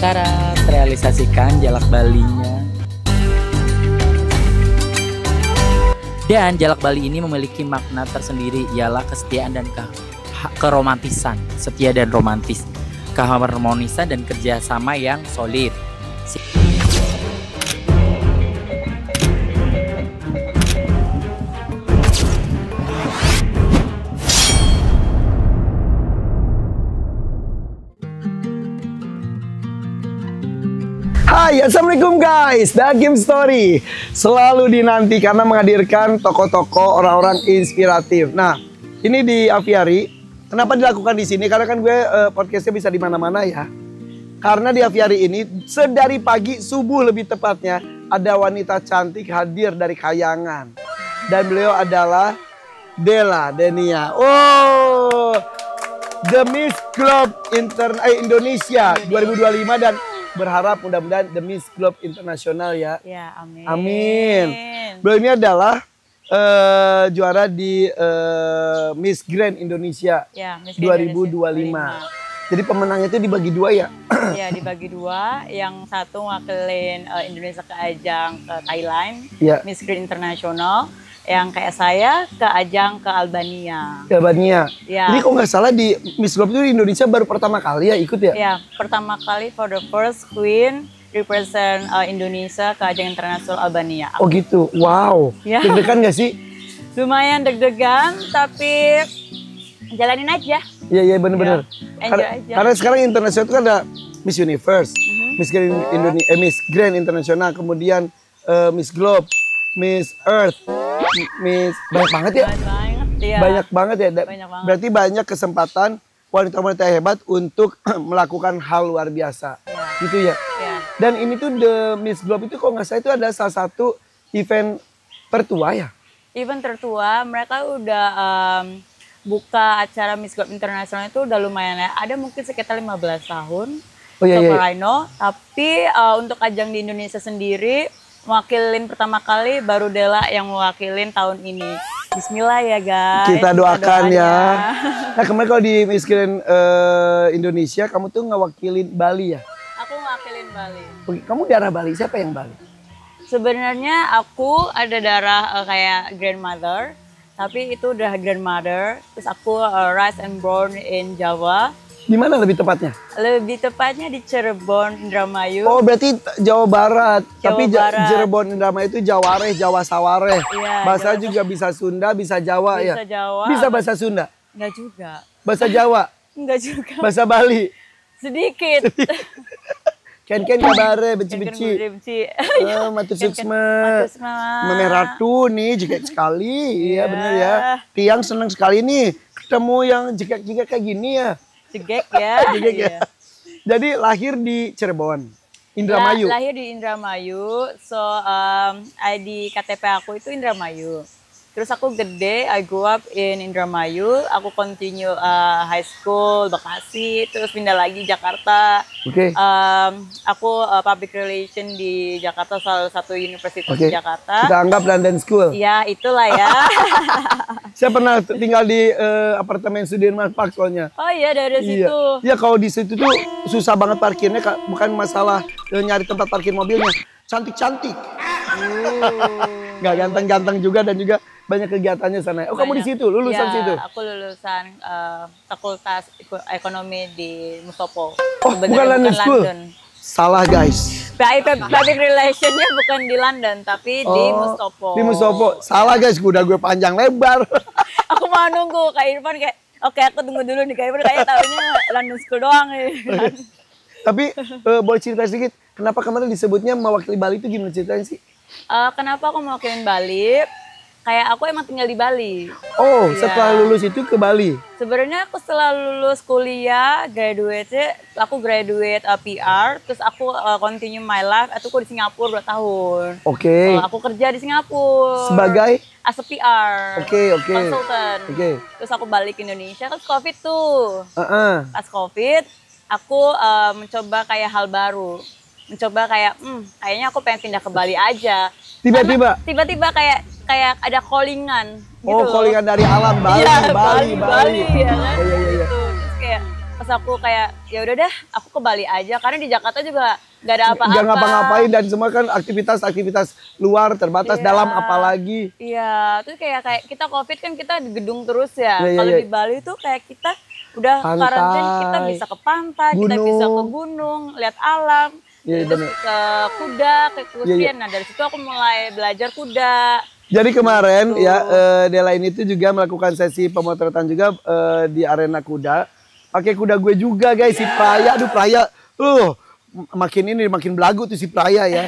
syarat realisasikan jalak Balinya. Dan jalak Bali ini memiliki makna tersendiri, ialah kesetiaan dan keromantisan, setia dan romantis, keharmonisan dan kerjasama yang solid. Hai, assalamualaikum guys. The Game Story selalu dinanti karena menghadirkan tokoh-tokoh orang-orang inspiratif. Nah, ini di Aviary. Kenapa dilakukan di sini? Karena kan gue podcastnya bisa di mana-mana ya. Karena di Aviary ini sedari pagi subuh lebih tepatnya ada wanita cantik hadir dari Kayangan dan beliau adalah Della Denia. Oh, The Miss Globe Indonesia 2025 dan berharap mudah-mudahan The Miss Globe Internasional ya. Ya, amin. Amin. Beliau ini adalah juara di Miss Grand Indonesia ya, Miss 2025. Jadi pemenangnya itu dibagi dua ya? Ya, dibagi dua. Yang satu ngakilin Indonesia ke ajang ke Thailand, ya. Miss Grand Internasional. Yang kayak saya ke ajang ke Albania. Ke Albania. Ya. Jadi kok nggak salah di Miss Globe itu di Indonesia baru pertama kali ya ikut ya? Ya, pertama kali for the first queen represent Indonesia ke ajang internasional Albania. Oh gitu, wow. Ya. Deg-degan nggak sih? Lumayan deg-degan, tapi jalanin aja. Iya, iya bener-bener. Ya, enjoy aja. Karena sekarang internasional itu kan ada Miss Universe, Miss Grand Miss Grand Internasional, kemudian Miss Globe, Miss Earth, Miss banyak banget ya. Iya. Banyak banget ya. Banyak banget. Berarti banyak kesempatan wanita-wanita hebat untuk melakukan hal luar biasa. Ya. Gitu ya. Ya. Dan ini tuh The Miss Globe itu kalau nggak salah itu ada salah satu event tertua ya. Event tertua, mereka udah buka acara Miss Globe Internasional itu udah lumayan ya. Ada mungkin sekitar 15 tahun. Oh iya, iya. I know. Tapi untuk ajang di Indonesia sendiri, mewakilin pertama kali baru Della yang mewakilin tahun ini. Bismillah ya guys. Kita doakan doanya. ya. Nah kemarin kalau di Miss Grand Indonesia kamu tuh ngewakilin Bali ya? Aku mewakilin Bali. Kamu darah Bali, siapa yang Bali? Sebenarnya aku ada darah kayak grandmother, tapi itu udah grandmother. Terus aku raised and born in Jawa. Di mana lebih tepatnya? Lebih tepatnya di Cirebon, Indramayu. Oh berarti Jawa Barat. Jawa Tapi Barat. Cirebon Indramayu itu Jawareh, Jawa Sawareh. Iya, Bahasa Jawa juga bisa Sunda, bisa Jawa ya. Bisa Jawa. Bisa bahasa Sunda, Enggak juga. bahasa Jawa, Enggak juga. bahasa Bali. Sedikit. Ken kabare beci-beci. Benci. Matur suksma. Matur suksma. Meme Ratu nih jeket sekali. Iya Iya. bener ya. Tiang seneng sekali nih ketemu yang jeket-jeket kayak gini ya. Cegek ya. Jegek ya. Iya. Jadi lahir di Cirebon, Indramayu. Lahir di Indramayu. So ID KTP aku itu Indramayu. Terus aku gede, I grew up in Indramayu. Aku continue high school Bekasi, terus pindah lagi Jakarta. Oke. Aku public relation di Jakarta, salah satu universitas Oke. di Jakarta. Kita anggap London School. Ya, itulah ya. Saya pernah tinggal di apartemen Sudirman Park soalnya. Oh iya, dari situ. Iya, kalau di situ tuh susah banget parkirnya, bukan masalah nyari tempat parkir mobilnya. Cantik-cantik. Nggak ganteng-ganteng juga dan juga banyak kegiatannya sana. Oh, kamu di situ, lulusan Ya, situ? aku lulusan Fakultas Ekonomi di Mustopo. Oh, Sebenarnya bukan London School? Salah, guys. Public relationnya bukan di London, tapi di Mustopo. Di Mustopo. Salah, guys. Gue panjang lebar. Aku mau nunggu Kak Irfan kayak, oke aku tunggu dulu nih Kak Irfan, kayaknya tahunya London School doang nih. Tapi boleh cerita sedikit, kenapa kemarin disebutnya mewakili Bali itu gimana ceritanya sih? Kenapa aku mau mewakilin Bali? Kayak aku emang tinggal di Bali. Oh, Iya. setelah lulus itu ke Bali? Sebenarnya aku setelah lulus kuliah, aku graduate PR, terus aku continue my life, aku di Singapura 2 tahun. Oke. Aku kerja di Singapura. Sebagai? As a PR. Oke. Konsultan. Oke. Terus aku balik ke Indonesia, kan COVID tuh. Heeh. Pas COVID, aku mencoba kayak hal baru. Mencoba kayak, kayaknya aku pengen pindah ke Bali aja. Tiba-tiba? Tiba-tiba kayak ada callingan gitu. Oh, callingan dari alam Bali, Iya, Bali. ya kan? Iya. Gitu. Terus kayak pas aku kayak ya udah deh aku ke Bali aja karena di Jakarta juga nggak ada apa-apa. Nggak ngapa-ngapain dan semua kan aktivitas luar terbatas, Iya. dalam apalagi. Iya, terus kayak kita COVID kan kita di gedung terus ya. Iya, iya, Kalau iya. di Bali tuh kayak kita udah Pantai, karantin, kita bisa ke pantai, kita bisa ke gunung. gunung, lihat alam, Iya, terus bener. ke kuda, ke kucing. Iya, iya. Nah dari situ aku mulai belajar kuda. Jadi kemarin Tuh. ya Dela ini tuh juga melakukan sesi pemotretan juga di arena kuda. Pakai kuda gue juga guys, si Praya. Aduh Praya, makin belagu tuh si Praya ya.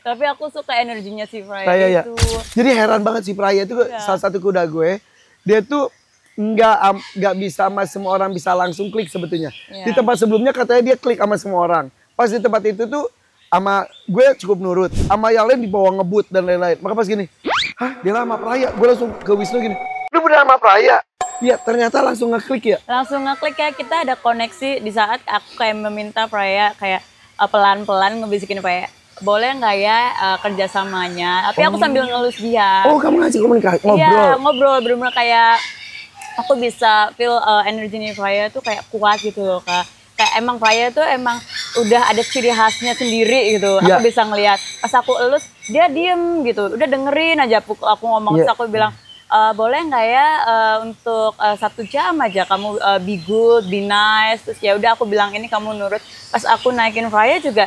Tapi aku suka energinya si Freya Praya ya. itu. Jadi heran banget si Praya itu Iya. salah satu kuda gue. Dia tuh nggak bisa sama semua orang bisa langsung klik sebetulnya. Iya. Di tempat sebelumnya katanya dia klik sama semua orang. Pas di tempat itu tuh sama gue cukup nurut. Sama yang lain dibawa ngebut dan lain-lain. Maka pas gini, hah dia lama Praya. Gue langsung ke Wisnu gini, lu bener sama Praya? Iya ternyata langsung ngeklik ya. Langsung ngeklik ya, kita ada koneksi di saat aku kayak meminta Freya kayak pelan-pelan ngebisikin Freya. Boleh nggak ya kerjasamanya? Tapi aku sambil ngelus dia. Oh kamu ngajak komunikasi, ngobrol. Iya, ngobrol bener-bener kayak aku bisa feel energinya Freya tuh kayak kuat gitu loh Kak. Kayak emang Freya tuh emang udah ada ciri khasnya sendiri gitu. Iya. Aku bisa ngelihat pas aku elus dia diem gitu. Udah dengerin aja aku ngomong Iya. terus aku bilang boleh nggak ya untuk 1 jam aja kamu be good, be nice. Terus ya udah aku bilang ini kamu nurut. Pas aku naikin Freya juga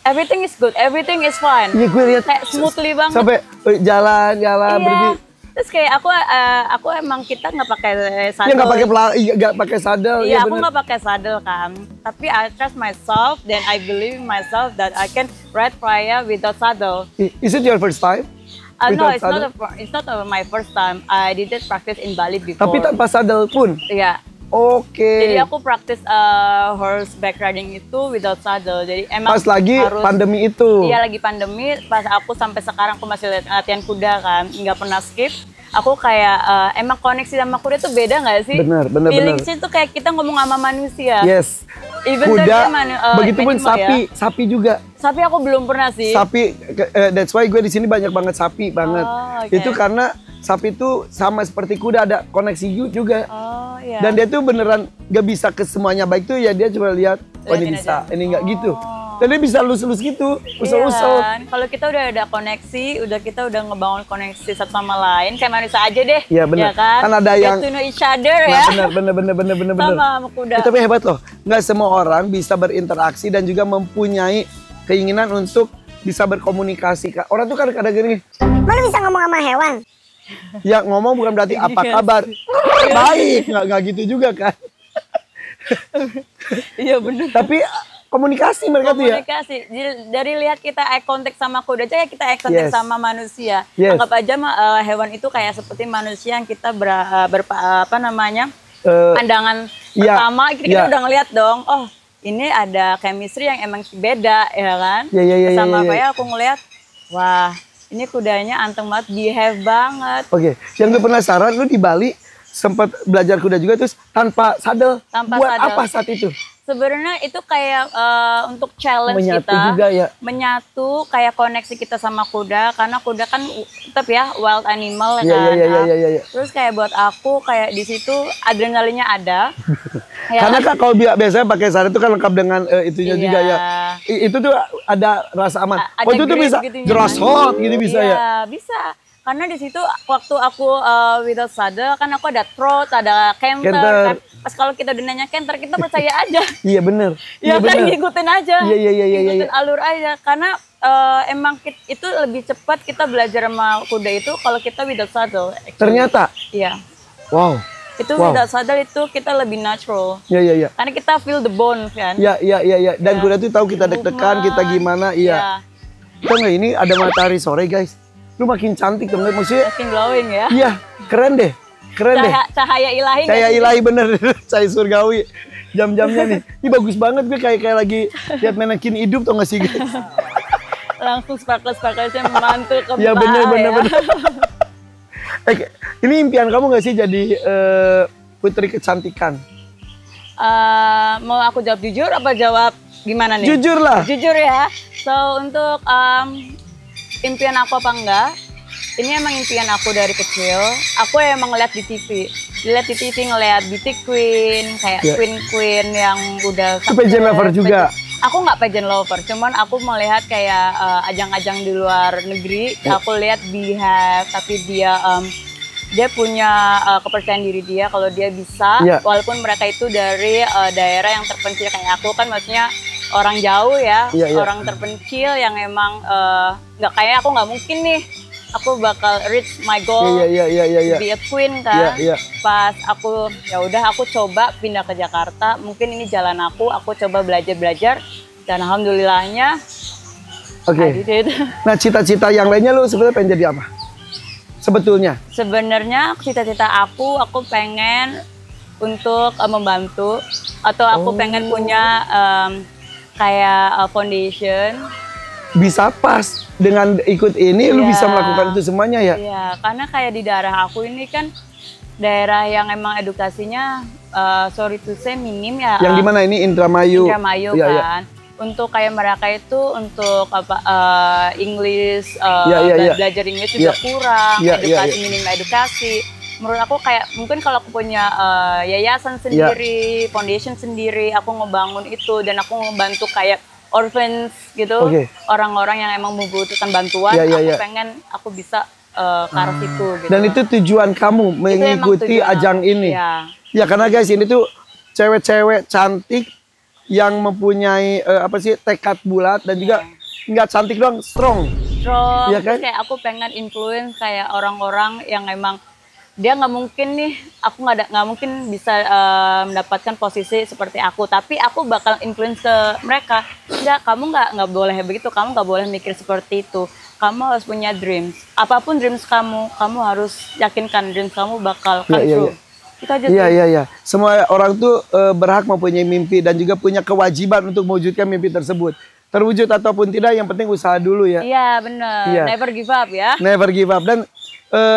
everything is good, everything is fine. Iya gue lihat Kayak smoothly banget. sampai jalan pergi. Terus kayak aku emang kita nggak pakai sadel. Iya nggak pakai sadel. Iya, aku bener. nggak pakai sadel kan. Tapi I trust myself dan I believe in myself that I can ride Freya without saddle. Is it your first time? No, Without it's saddle? it's not my first time. I did practice in Bali before. Tapi tanpa sadel pun. Iya. Oke. Jadi aku practice horseback riding itu without saddle. Jadi emang Pas lagi harus, pandemi itu. Iya lagi pandemi. Pas aku sampai sekarang aku masih latihan kuda kan, nggak pernah skip. Aku kayak emang koneksi sama kuda tuh beda nggak sih? Bener. Feelingsnya tuh kayak kita ngomong sama manusia. Yes. Even Kuda, though dia begitupun animal ya. sapi juga. Sapi aku belum pernah sih. Sapi, that's why gue di sini banyak banget sapi banget. Oh, oke. Itu karena sapi itu sama seperti kuda ada koneksi juga. Oh iya. Dan dia tuh beneran gak bisa ke semuanya baik tuh ya dia cuma lihat oh ini Liatin bisa, aja. ini enggak gitu. Oh. Dan dia bisa lus-lus gitu, Iya usel-usel. kan? Kalau kita udah ada koneksi, kita udah ngebangun koneksi satu sama lain, kayak manusia aja deh. Iya, bener. Ya kan? Kan ada Get yang- to know each other Nah, ya. bener. Sama kuda. Tapi hebat loh, nggak semua orang bisa berinteraksi dan juga mempunyai keinginan untuk bisa berkomunikasi. Orang tuh kadang-kadang gini, Mana bisa ngomong sama hewan? ya ngomong bukan berarti apa Iya. kabar. Baik, nggak gitu juga kan. Iya bener. Tapi komunikasi mereka tuh ya. Komunikasi. Dari lihat kita eye contact sama kuda aja ya kita eye contact Yes. sama manusia. Yes. Anggap aja hewan itu kayak seperti manusia yang kita apa namanya? Eh, Pandangan iya, pertama kita iya. udah ngeliat dong. Oh, ini ada chemistry yang emang beda ya kan? Iya, Sama iya. apa ya aku ngeliat, wah, ini kudanya anteng banget, behave banget. Oke, yang gue penasaran, lu di Bali sempat belajar kuda juga terus tanpa sadel. Tanpa Buat sadel. apa saat itu? Sebenarnya itu kayak untuk challenge Menyatu kita, juga ya. menyatu kayak koneksi kita sama kuda, karena kuda kan tetap ya wild animal Iya, kan. iya. Terus kayak buat aku kayak di situ adrenalinnya ada. Ya Karena kan? kan kalau biasanya pakai sadel itu kan lengkap dengan itunya Iya. juga ya. Itu tuh ada rasa aman. Ada Oh itu tuh grip bisa gitu, jerosot gitu bisa iya, ya. bisa. Karena di situ waktu aku without saddle kan aku ada trot, ada canter. Canter. Kan. Pas kalau kita udah nanya canter kita percaya aja. Iya bener. Ya kan bener. ngikutin aja. Iya. Ngikutin alur aja. Karena emang itu lebih cepat kita belajar sama kuda itu kalau kita without saddle. actually. Ternyata. Iya. Wow. Itu Wow. without saddle itu kita lebih natural. Iya. Karena kita feel the bone kan. Iya. Dan Iya. kuda tuh tahu kita deg-degan, kita gimana. Iya. Tahu nggak ini ada matahari sore guys. Lu makin cantik dong, maksudnya. Makin glowing ya. Iya, keren deh. Cahaya ilahi. nggak Kayak sih? ilahi bener, cahaya surgawi. Jam-jamnya nih. Ini bagus banget gue kayak lagi lihat manekin hidup tau gak sih guys? Langsung sparkle-sparkle-nya memantul ke Iya bawah bener. ya. Ini impian kamu gak sih jadi putri kecantikan? Mau aku jawab jujur apa jawab gimana nih? Jujur lah. Jujur ya. So untuk impian aku apa enggak? Ini emang impian aku dari kecil. Aku emang ngeliat di TV. Dilihat di TV, ngeliat beauty queen, kayak Ya. queen yang udah Itu pageant lover juga? Aku nggak pageant lover, cuman aku melihat kayak ajang-ajang di luar negeri. Ya. Aku lihat Behave, tapi dia punya kepercayaan diri dia kalau dia bisa, Ya. walaupun mereka itu dari daerah yang terpencil kayak aku kan, maksudnya orang jauh ya, Ya, ya. orang terpencil yang emang nggak kayak aku, nggak mungkin nih aku bakal reach my goal. Iya. Be a queen kan. Iya. Pas aku ya udah aku coba pindah ke Jakarta, mungkin ini jalan aku coba belajar dan alhamdulillahnya Oke. I did it. Nah, cita-cita yang lainnya lu sebenarnya pengen jadi apa? Sebetulnya. Sebenarnya cita-cita aku pengen untuk membantu, atau aku pengen punya kayak foundation. Bisa pas dengan ikut ini lu Iya. bisa melakukan itu semuanya ya? Iya, karena kayak di daerah aku ini kan daerah yang emang edukasinya sorry to say minim ya. Yang di mana ini Indramayu? Indramayu Iya, iya. kan. Untuk kayak mereka itu untuk English, Iya. belajar English juga kurang, Iya, edukasi iya. minim edukasi. Menurut aku kayak mungkin kalau aku punya yayasan Iya. sendiri, foundation sendiri, aku ngebangun itu dan aku ngebantu kayak orphans gitu, Oke. orang-orang yang emang membutuhkan bantuan, Iya, aku iya. pengen aku bisa ke arah situ gitu. Dan itu tujuan kamu Itu emang mengikuti tujuan ajang aku. ini. Iya. Ya karena guys ini tuh cewek-cewek cantik yang mempunyai tekad bulat dan juga nggak cantik doang, strong. Strong, Iya kan? terus kayak aku pengen influence kayak orang-orang yang emang dia nggak mungkin nih, aku nggak mungkin bisa mendapatkan posisi seperti aku, tapi aku bakal influence ke mereka. Enggak, kamu nggak boleh begitu, kamu nggak boleh mikir seperti itu. Kamu harus punya dreams. Apapun dreams kamu harus yakinkan dreams kamu bakal come Iya, true. iya. Itu aja sih. Iya. Semua orang tuh berhak mempunyai mimpi dan juga punya kewajiban untuk mewujudkan mimpi tersebut. Terwujud ataupun tidak, yang penting usaha dulu ya. Iya bener, Iya. never give up ya. Never give up. Dan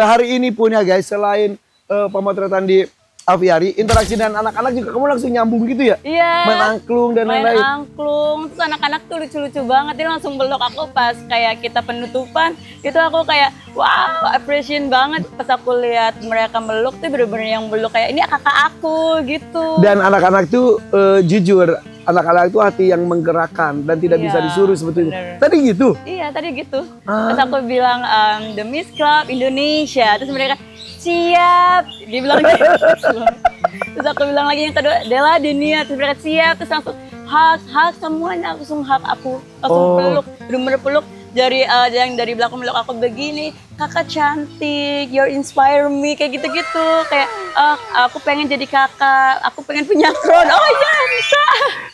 hari ini pun ya guys, selain pemotretan di aviari, interaksi dengan anak-anak juga kamu langsung nyambung gitu ya? Iya. Main angklung dan Main lain-lain. angklung, terus anak-anak tuh lucu-lucu banget, dia langsung peluk aku pas kayak kita penutupan, itu aku kayak wow, appreciate banget pas aku lihat mereka meluk tuh bener-bener yang meluk kayak ini kakak aku gitu. Dan anak-anak tuh jujur, anak-anak tuh hati yang menggerakkan dan tidak Iya, bisa disuruh sebetulnya. bener. Tadi gitu. Iya tadi gitu. Ah. Terus aku bilang The Miss Club Indonesia, terus mereka siap, dia bilang gitu. Terus aku bilang lagi yang kedua Dela Denia, terus mereka siap, terus langsung hug semuanya, langsung hug aku, langsung Oh. peluk, bener-bener peluk. Yang dari belakang meluk aku begini, kakak cantik, you inspire me, kayak gitu-gitu. Kayak aku pengen jadi kakak, aku pengen punya crown. Oh iya bisa.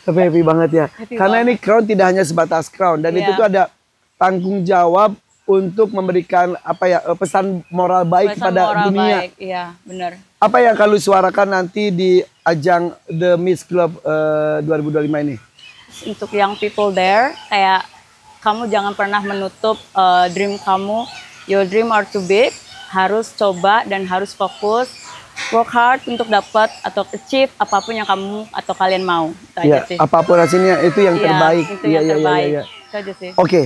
Tapi happy banget ya. Happy Karena banget. ini crown tidak hanya sebatas crown dan itu Iya. tuh ada tanggung jawab untuk memberikan pesan moral baik Pesan kepada moral dunia. baik. Iya bener. Apa yang akan lu suarakan nanti di ajang The Miss Club 2025 ini? Untuk young people there, kayak kamu jangan pernah menutup dream kamu. Your dream are too big, harus coba dan harus fokus, work hard untuk dapat atau achieve apapun yang kamu atau kalian mau. Itu aja Ya, sih. apapun hasilnya itu yang Iya, terbaik. itu yang terbaik. Iya. Itu aja sih. Oke,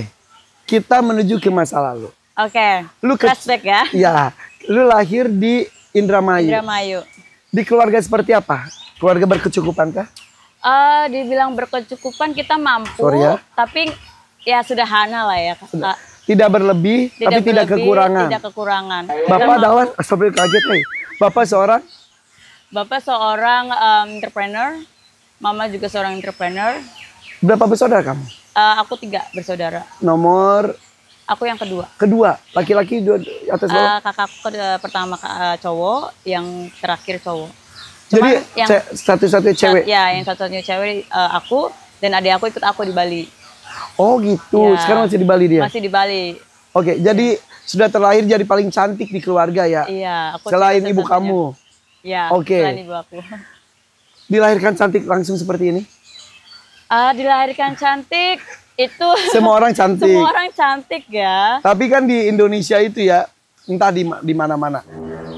kita menuju ke masa lalu. Oke, Lu flashback ya. Ya, lu lahir di Indramayu. Indramayu. Di keluarga seperti apa? Keluarga berkecukupan kah? Dibilang berkecukupan kita mampu, Sorry ya. tapi ya sederhana lah ya. Kak. Tidak berlebih, tapi tidak berlebih, kekurangan. Tidak kekurangan. Bapak adalah, astagfirullah kaget nih. Bapak seorang Bapak seorang entrepreneur, mama juga seorang entrepreneur. berapa bersaudara kamu? Aku 3 bersaudara. Nomor Aku yang kedua. laki-laki dua atas bawah. Kakakku pertama cowok, yang terakhir cowok. Jadi yang satu-satunya cewek. Ya, yang satu-satunya cewek aku dan adik aku ikut aku di Bali. Oh gitu. Ya. Sekarang masih di Bali dia. Masih di Bali. Oke, jadi sudah terlahir jadi paling cantik di keluarga ya. Iya, aku Selain satu-satunya. ibu kamu. Ya, Oke. selain ibu aku. Dilahirkan cantik langsung seperti ini. Dilahirkan cantik itu Semua orang cantik. semua orang cantik ya. Tapi kan di Indonesia itu ya, entah di mana-mana.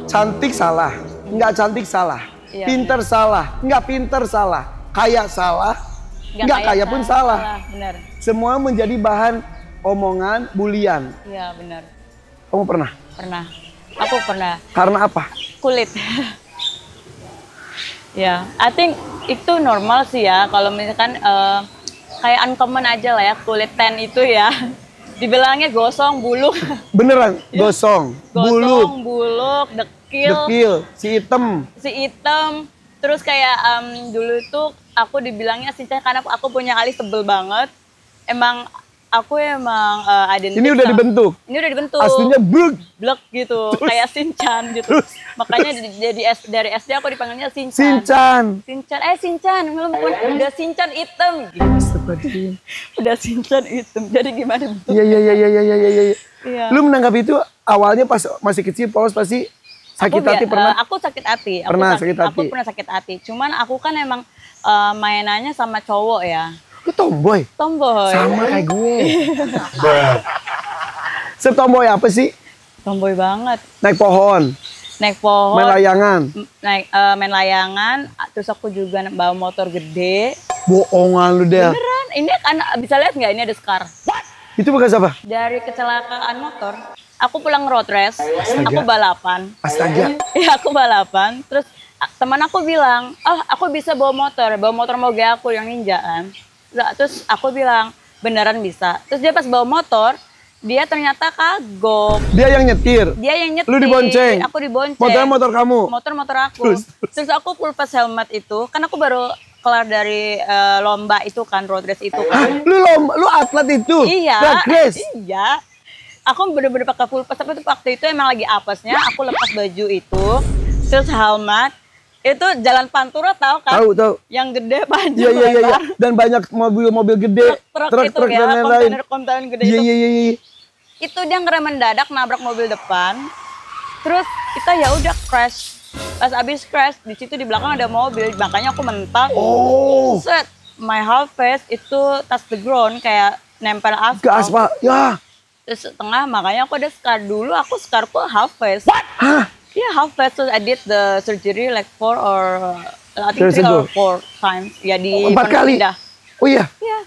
Cantik salah, nggak cantik salah. Iya, Pinter salah, nggak pinter salah. Kaya salah, nggak kaya pun salah. Benar. Semua menjadi bahan omongan, bulian. Iya, benar. Kamu pernah? Pernah. Aku pernah. Karena apa? Kulit. Ya, I think itu normal sih ya. Kalau misalkan kayak uncommon aja lah ya kulit tan itu ya. Dibilangnya gosong, buluk. Beneran, gosong, buluk, Gosong, buluk, dekil, dekil, si hitam. si hitam. Terus kayak dulu tuh aku dibilangnya Shinchan karena aku punya alis tebel banget. Emang aku emang identik. Ini udah dibentuk. Ini udah dibentuk. Aslinya bluk. Blek gitu, kayak Shinchan gitu. Makanya dari SD aku dipanggilnya Shinchan. Shinchan. Shinchan, udah Shinchan hitam. Gitu. Astagfirullahaladzim. Udah Shinchan hitam. Jadi gimana bentuk? Iya. Iya. Lu menanggapi itu awalnya pas masih kecil, Paus pasti sakit hati pernah? Aku sakit hati. Aku pernah sakit hati. Cuman aku kan emang mainannya sama cowok ya. Lu tomboy? Tomboy. Sama kayak gue. Setomboy apa sih? Tomboy banget. Naik pohon, Naik pohon. main layangan. Main layangan. Terus aku juga bawa motor gede. Bohongan lu, Del. Beneran. Ini kan bisa lihat nggak? Ini ada scar. Itu bekas apa? Dari kecelakaan motor. Aku pulang road race. Aku balapan. Astaga. Iya, aku balapan. Terus teman aku bilang, aku bisa bawa motor moge aku yang ninja kan. Terus aku bilang, beneran bisa. Terus dia pas bawa motor, dia ternyata kagok. Dia yang nyetir. Dia yang nyetir. Lu dibonceng. Aku dibonceng. Motornya motor kamu. Motor aku. Terus aku pulpas helmet itu, kan aku baru kelar dari lomba itu kan, road race itu kan. Lu atlet itu? Iya. Drag race? Iya. Aku bener-bener pakai full pas, tapi itu waktu itu emang lagi apesnya, aku lepas baju itu, terus helmet, itu jalan Pantura tahu kan? Tahu. Yang gede panjang Iya. lebar. Dan banyak mobil-mobil gede, Truk itu ya, dan lain-lain. kontainer gede Iya. itu. Itu dia ngerem mendadak nabrak mobil depan. Terus kita ya udah crash. Pas abis crash di situ di belakang ada mobil, makanya aku mental. Oh. Set, my half face itu touch the ground kayak nempel Ke aspal. aspal. Ya. Terus setengah, makanya aku ada scar dulu. Aku scarku half face. Hah? Yeah, half face. So I did the surgery like 4 or I think Years 3 or ago. 4 times. Ya di 4 kali? Indah. Oh iya. Iya.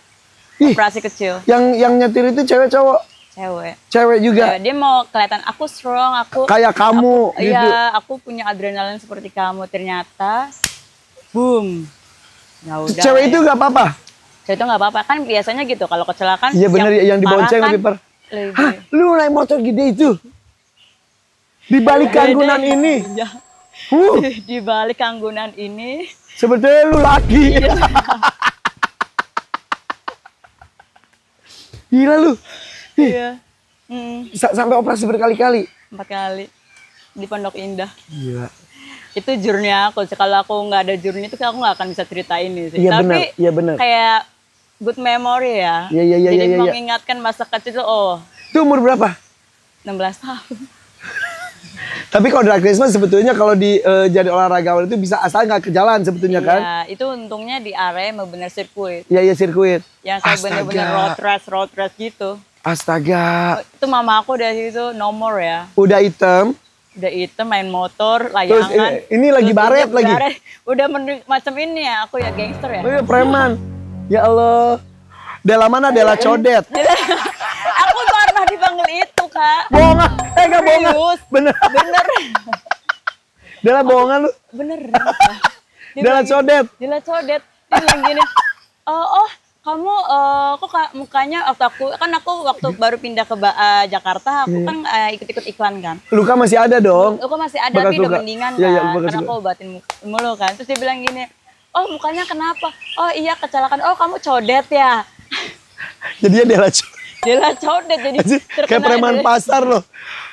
Ih. Operasi kecil. Yang nyetir itu cewek cowok? Cewek. Cewek juga. Ya, dia mau kelihatan aku strong, aku Kayak kamu gitu. Iya, aku punya adrenalin seperti kamu. Ternyata, boom. Ya udah. Cewek itu gak apa-apa? Cewek itu nggak apa-apa kan biasanya gitu. Kalau kecelakaan, Iya bener, yang dibonceng parah lebih kan, par. Hah? Lu naik motor gede itu? Di balik kanggunan ini? Ya. Di balik kanggunan ini. Sebetulnya lu laki. Gila lu. Iya. Sampai operasi berkali-kali. 4 kali di Pondok Indah. Gila. Itu journey aku. Kalau aku nggak ada journey itu aku nggak akan bisa cerita ini sih. Iya Tapi benar, iya benar. kayak good memory ya. Iya. Jadi mengingatkan masa kecil itu, Itu umur berapa? 16 tahun. Tapi kalau drag race mah sebetulnya kalau di jadi olahragawan itu bisa asal nggak ke jalan sebetulnya kan? Iya, itu untungnya di area bener sirkuit. Iya sirkuit. Yang kayak bener-bener road race gitu. Astaga. Itu mama aku dari situ no more ya. Udah hitam. Udah hitam main motor, Terus layangan. ini lagi Terus baret udah lagi. Udah macam ini ya, aku ya gangster ya. Oh iya preman. Ya Allah. Dela mana? Dela codet. Aku pernah dipanggil itu, Kak. Bohongan. Enggak bohongan. Serius. Bener. Bener. Dela bohongan lu. Bener. Dela codet. Dela codet. Dia bilang gini, kamu kok mukanya waktu baru pindah ke Jakarta, aku kan ikut-ikut iklan kan. Luka masih ada dong. Luka masih ada, Bekas tapi udah luka. mendingan Iya, iya, kan, bekas karena luka. aku obatin mulu kan. Terus dia bilang gini, mukanya kenapa? Oh iya kecelakaan, kamu codet ya. Jadinya Dela codet. Dela codet, jadi Kayak preman Dela- pasar loh.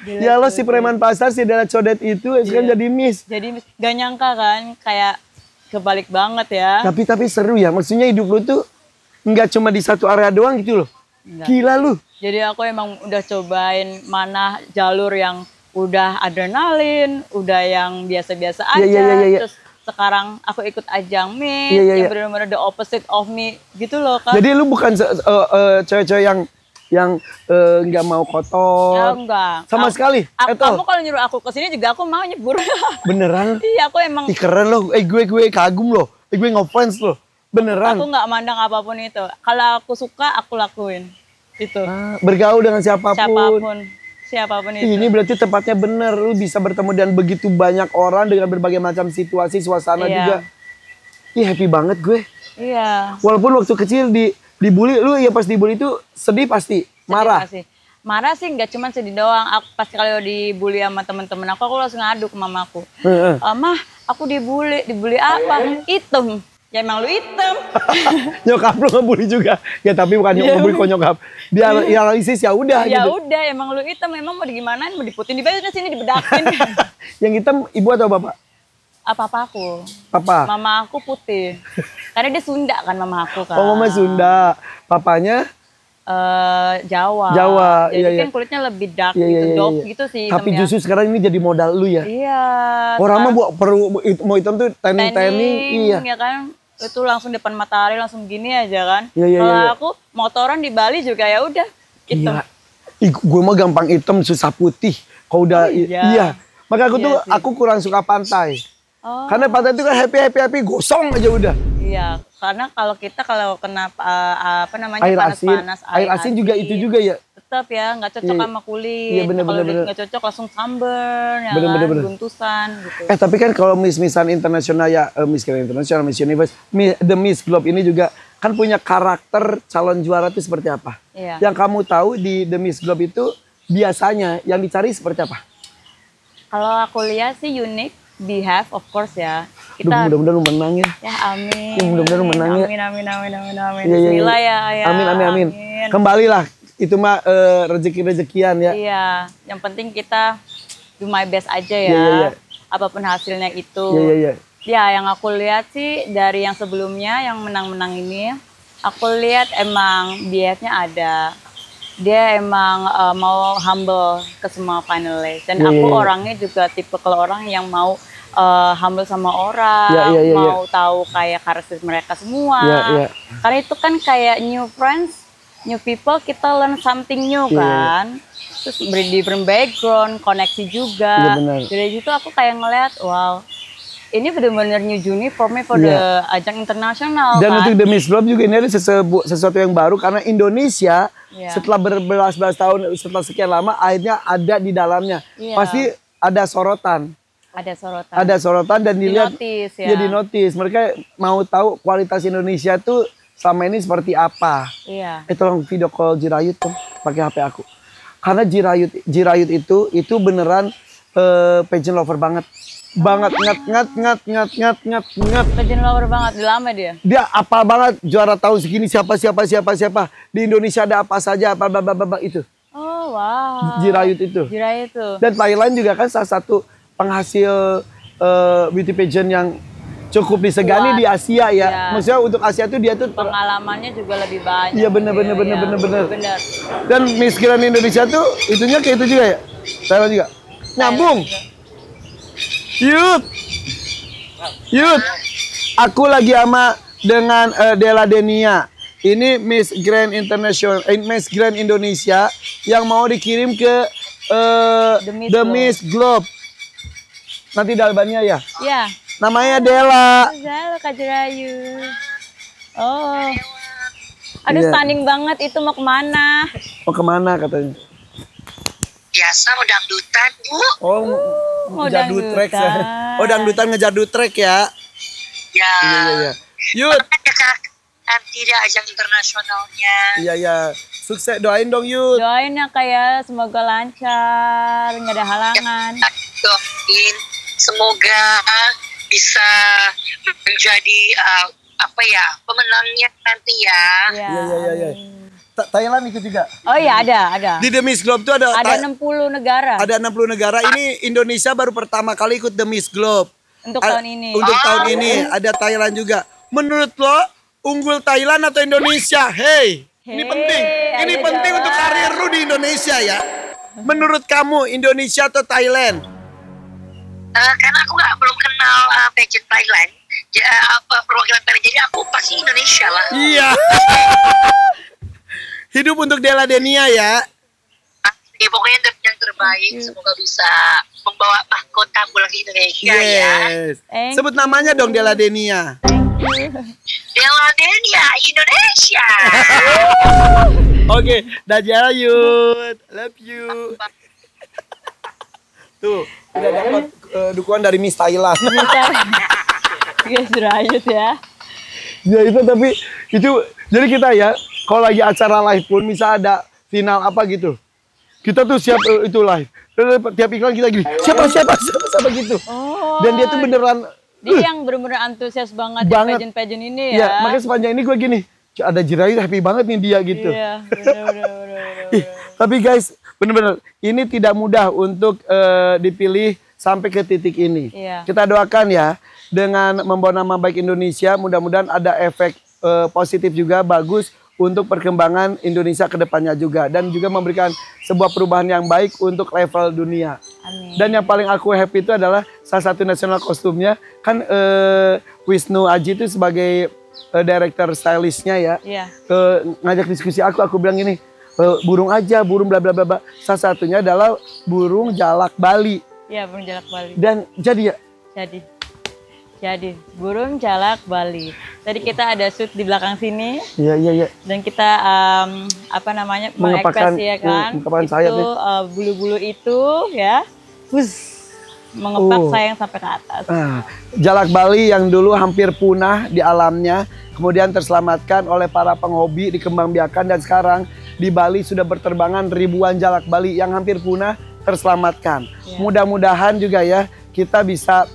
Dela Ya Allah si preman pasar si Dela codet itu sekarang jadi miss. Jadi gak nyangka kan, kayak kebalik banget ya. Tapi seru ya. Maksudnya hidup lu tuh nggak cuma di satu area doang gitu loh. Enggak. Gila lu. Jadi aku emang udah cobain mana jalur yang udah adrenalin, udah yang biasa-biasa aja. Iya. Terus sekarang aku ikut ajang Miss, Iya. yang benar-benar the opposite of me gitu loh kan. Jadi lu bukan cewek-cewek yang nggak mau Ya, kotor. enggak. Sama sekali. Kamu kalau nyuruh aku kesini juga aku mau nyebur. Beneran? Iya, aku emang Ih, keren loh. Gue kagum loh. Gue ngefans loh. Beneran. aku nggak mandang apapun itu. Kalau aku suka aku lakuin itu. Bergaul dengan siapapun. Siapapun itu. Ini berarti tempatnya bener. Lu bisa bertemu dengan begitu banyak orang dengan berbagai macam situasi, suasana Iya. juga. Ih, happy banget gue. Iya. Walaupun waktu kecil dibully, lu ya pas dibully itu sedih pasti, marah. Sedih pasti. Marah sih nggak cuma sedih doang. Aku pas kalau dibully sama temen-temen aku langsung ngadu ke mamaku. Mah, aku dibully apa? Hitam. Ya emang lu hitam. Nyokap lu ngebully juga. Ya tapi bukan ngebully kok nyokap. Dia analisis ya udah Ya gitu. udah, emang lu hitam. Emang mau digimanain? Mau diputin di baju sini dibedakin. Yang hitam ibu atau bapak? Apa aku? Papa. Mama aku putih. Karena dia Sunda kan mama aku kan. Oh, mama Sunda. Papanya Jawa. Jawa, Jadi iya, kan kulitnya lebih dark Iya, gitu, iya, dark iya. gitu sih. Tapi hitamnya. justru sekarang ini jadi modal lu ya. Iya. Orang mah sekarang perlu mau hitam tuh tanning, iya. ya kan. Itu langsung depan matahari langsung gini aja kan. Iya, iya, Kalau iya. aku motoran di Bali juga ya udah hitam. Iya. Ih, gue mah gampang hitam susah putih. Kalau udah iya. Maka aku Iya tuh sih. aku kurang suka pantai. Oh. Karena pantai itu kan happy gosong aja udah. Iya, karena kalau kita kena apa namanya Air panas-panas, air asin juga itu juga ya. tetap ya nggak cocok Iya. sama kulit. Iya, bener, Kalau bener, bener. nggak cocok langsung sunburn, ya Bener, kan, bener, bener. buntusan gitu. Tapi kan kalau Miss Internasional ya, Miss Grand International, Miss Universe, The Miss Globe ini juga kan punya karakter calon juara itu seperti apa? Iya. Yang kamu tahu di The Miss Globe itu biasanya yang dicari seperti apa? Kalau aku lihat sih unik, behave of course ya. Duh, Kita mudah-mudahan lu menang ya. ya amin. Ya, mudah-mudahan lu menang ya. Amin. Iya, iya, iya. Bismillah ya. Amin. Kembalilah itu mah rezeki-rezekian ya. Iya, yang penting kita do my best aja ya. Iya, iya, iya. Apapun hasilnya itu. Iya. Ya, yang aku lihat sih dari yang sebelumnya yang menang-menang ini, aku lihat emang behave-nya ada. Dia emang mau humble ke semua finalis. Dan Iya, aku iya. orangnya juga tipe kalau orang yang mau humble sama orang, Iya, iya. mau tahu kayak karakter mereka semua. Iya. Karena itu kan kayak new friends, new people, kita learn something new Iya. kan. Terus different background, koneksi juga. Iya, benar. Dari situ aku kayak ngeliat, wow, ini benar-benar new journey for me for Iya. the ajang internasional Dan kan. untuk The Miss Globe juga ini ada sesuatu yang baru karena Indonesia Iya. setelah berbelas-belas tahun, setelah sekian lama akhirnya ada di dalamnya. Iya. Pasti ada sorotan. Ada sorotan. Ada sorotan dan dilihat Di-notice, ya. ya di notice. Mereka mau tahu kualitas Indonesia tuh selama ini seperti apa. Iya. Tolong video call Jirayut tuh pakai HP aku. Karena Jirayut itu beneran pageant lover banget. Banget ngat. Pageant lover banget, udah lama dia. Dia apal banget juara tahun segini siapa. Di Indonesia ada apa saja apa itu. Oh wow. Jirayut itu. Jirayut itu. Dan Thailand juga kan salah satu penghasil beauty pageant yang cukup disegani Kuat. di Asia ya. Iya. Maksudnya untuk Asia tuh dia tuh Pengalamannya juga lebih banyak. Iya bener. Bener. Dan Miss Grand Indonesia tuh itunya kayak itu juga ya. Thailand juga. Nyambung. Yud. Aku lagi sama dengan Della Denia. Ini Miss Grand International, Miss Grand Indonesia yang mau dikirim ke The Miss Globe. Nanti di Albania ya. Iya. Namanya Della. Halo Kak Jirayu. Oh. Aduh Iya. stunning banget, itu mau kemana? Mau kemana katanya? Biasa mau dangdutan, Bu. Oh, mau ngejadut track. dangdutan. Oh, dangdutan ngejadut track ya. Ya. Iya. Yud. Ada kan tidak ajang internasionalnya. Iya. Sukses doain dong Yud. Doain ya kayak semoga lancar, nggak ada halangan. Doain semoga bisa menjadi pemenangnya nanti ya. Iya. Iya. Thailand ikut juga. Oh iya ada. Di The Miss Globe tuh ada Ada 60 negara ada 60 negara. Ini Indonesia baru pertama kali ikut The Miss Globe. untuk tahun ini. Untuk tahun ini ada Thailand juga. Menurut lo unggul Thailand atau Indonesia? Hey, ini penting. Ini ayo penting jawab. untuk karir lu di Indonesia ya. Menurut kamu Indonesia atau Thailand? Karena aku belum kenal pageant Thailand, program Thailand, jadi aku pasti Indonesia lah. Iya. Hidup untuk Della Denia ya. Ya, pokoknya yang terbaik, semoga bisa membawa mahkota pulang ke Indonesia ya. Yes. Thank Sebut namanya dong Della Denia. Della Denia Indonesia. Oke, Dajjal Yud. Love you. Tuh, udah dapat dukungan dari Miss Thailand. Guys, Rayut ya. Ya itu tapi itu jadi kita ya kalau lagi acara live pun misal ada final apa gitu. Kita tuh siap itu live. Tiap iklan kita gini. Siapa gitu. Oh. Dan dia tuh beneran Dia yang bener-bener antusias banget, Banget. di pageant-pageant ini ya. ya, makanya sepanjang ini gue gini. Ada Jirayu happy banget nih dia gitu. Iya, bener-bener. Ih, tapi guys, bener-bener ini tidak mudah untuk dipilih sampai ke titik ini. Iya. Kita doakan ya dengan membawa nama baik Indonesia, mudah-mudahan ada efek positif juga bagus untuk perkembangan Indonesia ke depannya juga dan juga memberikan sebuah perubahan yang baik untuk level dunia. Amin. Dan yang paling aku happy itu adalah salah satu nasional kostumnya kan Wisnu Aji itu sebagai director stylistnya ya. Iya. Ngajak diskusi aku bilang gini, burung aja, burung bla bla bla bla. Salah satunya adalah burung jalak Bali. Iya, burung jalak Bali. Dan jadi ya, Jadi burung jalak Bali. Tadi kita ada shoot di belakang sini. iya. Dan kita Mengepakkan, mengekspresikan mengepakkan sayap itu nih. bulu-bulu itu ya, mengepak sayang sampai ke atas. Jalak Bali yang dulu hampir punah di alamnya, kemudian terselamatkan oleh para penghobi, dikembangbiakan dan sekarang di Bali sudah berterbangan ribuan jalak Bali yang hampir punah terselamatkan. Ya. Mudah-mudahan juga ya kita bisa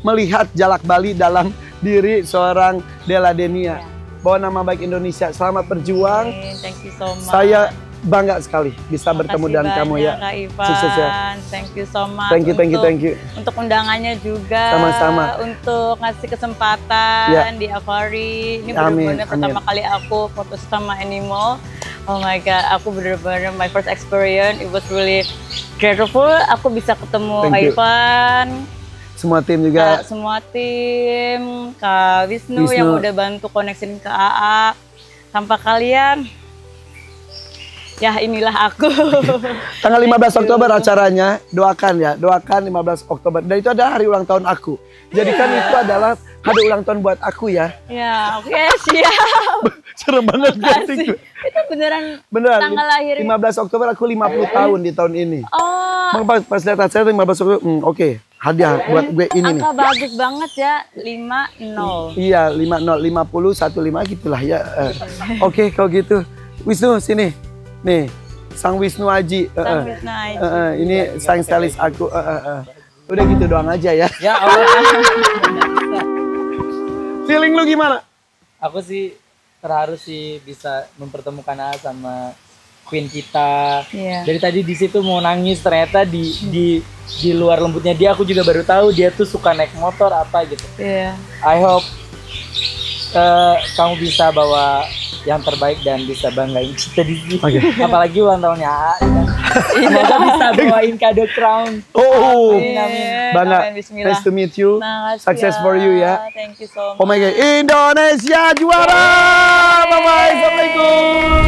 melihat jalak Bali dalam diri seorang Della Denia. Bawa nama baik Indonesia. Selamat berjuang. Thank you so much. Saya bangga sekali bisa bertemu dengan kamu ya. Kak Ivan. Sukses ya. Thank you so much. Thank you. Untuk undangannya juga. Sama-sama. Untuk ngasih kesempatan Ya. di Avari. Ini Amin, benar-benar pertama kali aku foto sama Animal. Oh my God, aku bener-bener my first experience. It was really grateful. Aku bisa ketemu Thank Kak you. Ivan. Semua tim juga. Semua tim, Kak Wisnu yang udah bantu koneksiin ke AA. Tanpa kalian, ya inilah aku. Tanggal 15 Oktober acaranya, doakan 15 Oktober. Dan itu adalah hari ulang tahun aku. Jadikan itu adalah hari ulang tahun buat aku ya. Ya, oke, siap. Serem banget Makasih. Itu beneran tanggal lahir. 15 Oktober aku 50 tahun di tahun ini. Oh, Pas lihat acara 15 Oktober, oke, hadiah buat gue ini nih. angka bagus banget ya, 50. Iya, 50, 15 gitulah ya. Oke, kalau gitu. Wisnu sini. Nih, Sang Wisnu Aji. Sang Wisnu Aji. Ini sang stylist aku. Udah gitu doang aja ya. Ya Allah. Feeling lu gimana? Aku sih terharu sih bisa mempertemukan A sama Queen kita. Iya. Dari tadi di situ mau nangis, ternyata di luar lembutnya dia aku juga baru tahu dia tuh suka naik motor apa gitu. Iya. I hope kamu bisa bawa yang terbaik dan bisa banggain kita di sini. Apalagi ulang tahunnya A. Semoga bisa bawain kado crown. Oh, Amin. Bangga. Amin, bismillah. Nice to meet you. Makasih Success for you ya. Thank you so much. Oh my God, Indonesia juara. Bye bye. Assalamualaikum.